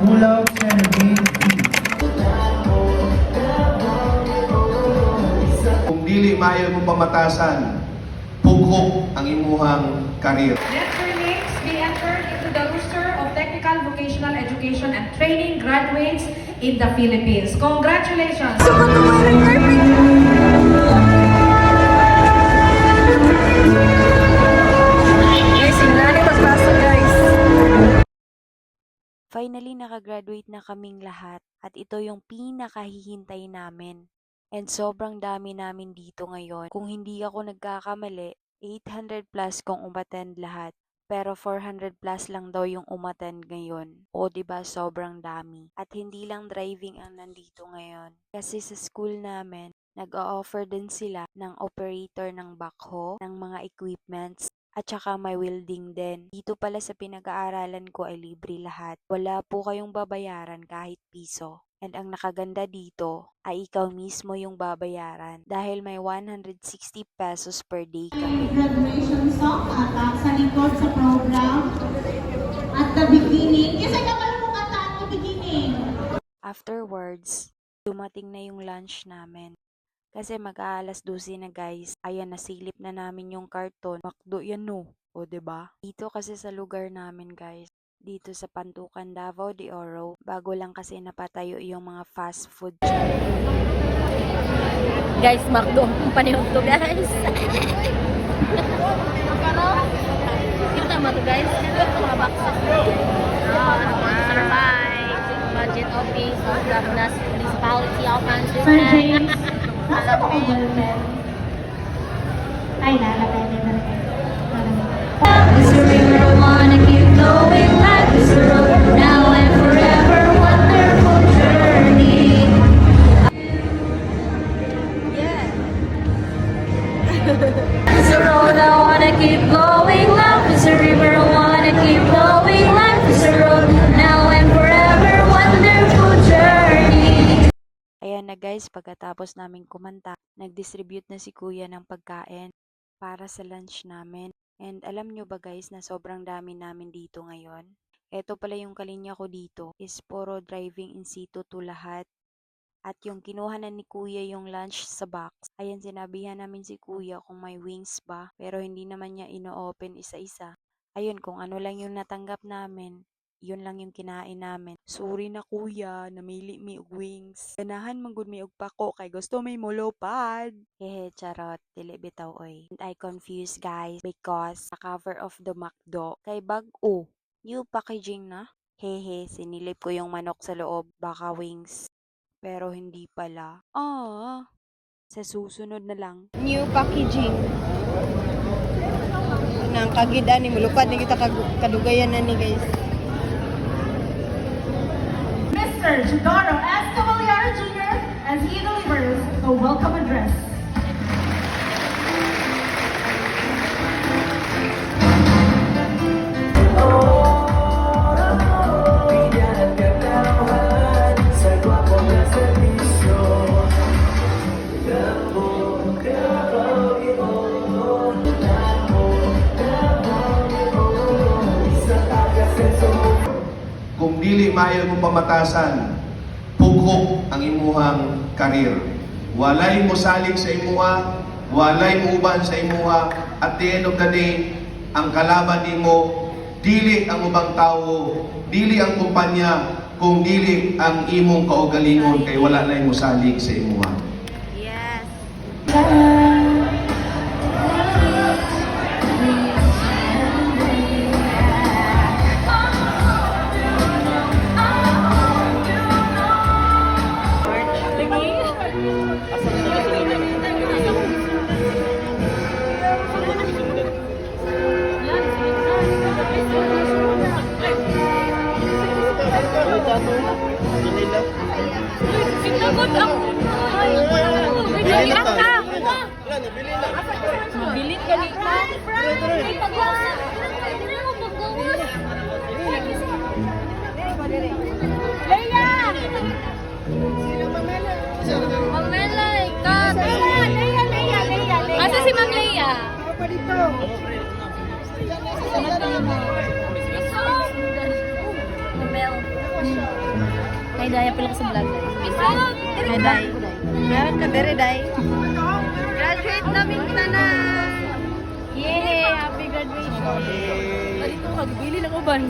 Ulam Service. Kung dili maayo mo pamatasan, pughok ang imuhang karir. Their names be entered into the roster of Technical Vocational Education and Training graduates in the Philippines. Congratulations! Finally, nakagraduate na kaming lahat at ito yung pinakahihintay namin. And sobrang dami namin dito ngayon. Kung hindi ako nagkakamali, 800 plus kung umattend lahat. Pero 400 plus lang daw yung umattend ngayon. O diba sobrang dami. At hindi lang driving ang nandito ngayon. Kasi sa school namin, nag-o-offer din sila ng operator ng backhoe, ng mga equipments, at saka may welding din. Dito pala sa pinag-aaralan ko ay libre lahat. Wala po kayong babayaran kahit piso. And ang nakaganda dito ay ikaw mismo yung babayaran dahil may 160 pesos per day kami. Graduation song at sa likod sa program at the beginning. Kasi kapag kumanta at the beginning. Afterwards, dumating na yung lunch namin. Kasi mag-aalas 12 na guys. Ayan, nasilip na namin yung karton. McDo yan no. O diba? Dito kasi sa lugar namin guys. Dito sa Pantukan, Davao de Oro. Bago lang kasi napatayo yung mga fast food. Guys, McDo ang panihon to guys. Kita mo to guys. Mga boxes. Survive. Budget office of the municipality of Sir James, nasa po kayo ballpen? Ay, lalapay na talaga. This river wanna keep going like this road now and forever. Wonderful journey. Yeah. This road I wanna keep going like this river wanna keep going like this road now and forever. Wonderful journey. Ayan na guys, pagkatapos namin kumanta, nag-distribute na si kuya ng pagkain para sa lunch namin. And alam nyo ba guys na sobrang dami namin dito ngayon? Ito pala yung kalinya ko dito is puro driving in situ to lahat. At yung kinuha na ni kuya yung lunch sa box, ayan sinabihan namin si kuya kung may wings ba, pero hindi naman niya ino-open isa-isa. Ayun, kung ano lang yung natanggap namin, yun lang yung kinain namin. Sorry na kuya, namili mi og wings. Ganahan manggod mi og pako kay gusto may molopad. Hehe, charot, dili bitaw oy. And I confused guys because the cover of the McDo kay bag-o. New packaging na. Hehe, sinilip ko yung manok sa loob, baka wings. Pero hindi pala. Sa susunod na lang. New packaging. Nang kagida ni mulupad ni kita kadugayan na ni guys. Mr. Jadoro S. Cavalier Jr. as he delivers the welcome address. Kung dili maayo mo pamatasan, pughok ang imuhang karir. Walay mo salig sa imuha, walay mo uban sa imuha, at the end of the day, ang kalaban nimo dili ang ubang tawo, dili ang kumpanya, kung dili ang imong kaugalingon kay wala na mo salig sa imuha. Yes. Sinagod ako. Bili ka. Mabilit ka ni ka. Ay, pagkakas. Hindi mo pagkakas. Leia! Pamela, ikat. Leia. Asa si Ma'am Leia? Apa dito? Mel. Kay Daya pala ko sa vlog. Ay, day. Meron ka dere, day. Graduate namin kita na. Yay! Happy graduation! Dito ka, bibili ng uban.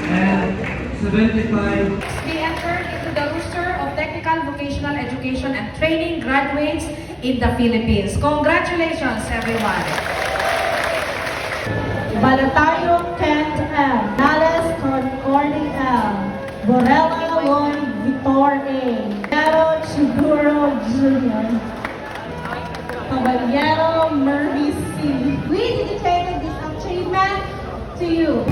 and 75 Be entered into the roster of technical vocational education and training graduates in the Philippines. Congratulations, everyone. Balatayo Kent M. Nales Corny L. Borella Lloyd Vitor A. Pero Chiguro Jr. Caballero Murphy C. We dedicated this achievement to you.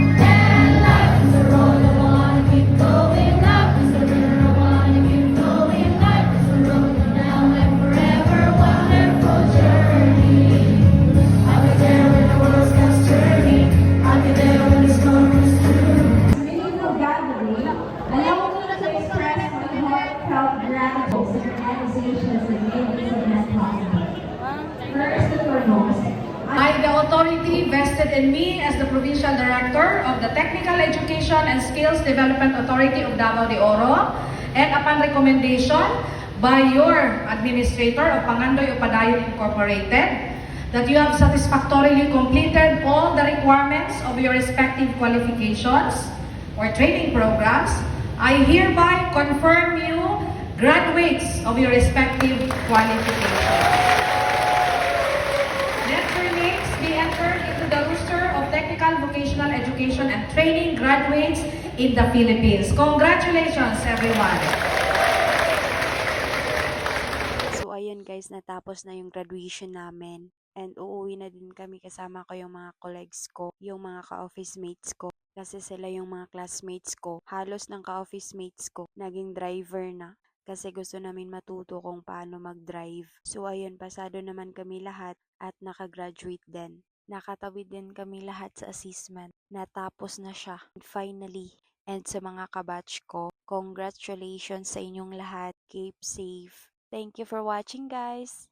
Meaningful gathering, allow me to express my heartfelt gratitude to organizations that made this event possible. First and foremost, By the authority vested in me as the Provincial Director of the Technical Education and Skills Development Authority of Davao de Oro, and upon recommendation by your Administrator of Pangandoy Upadayon Incorporated, that you have satisfactorily completed all the requirements of your respective qualifications or training programs, I hereby confirm you graduates of your respective qualifications. Let your names be entered into the roster of technical vocational education and training graduates in the Philippines. Congratulations, everyone! So ayun guys, natapos na yung graduation namin. And uuwi na din kami kasama ko yung mga colleagues ko, yung mga ka-office mates ko. Kasi sila yung mga classmates ko. Halos ng ka-office mates ko, naging driver na. Kasi gusto namin matuto kung paano mag-drive. So ayun, pasado naman kami lahat at nakagraduate din. Nakatawid din kami lahat sa assessment. Natapos na siya. And finally, and sa mga kabatch ko, congratulations sa inyong lahat. Keep safe. Thank you for watching guys!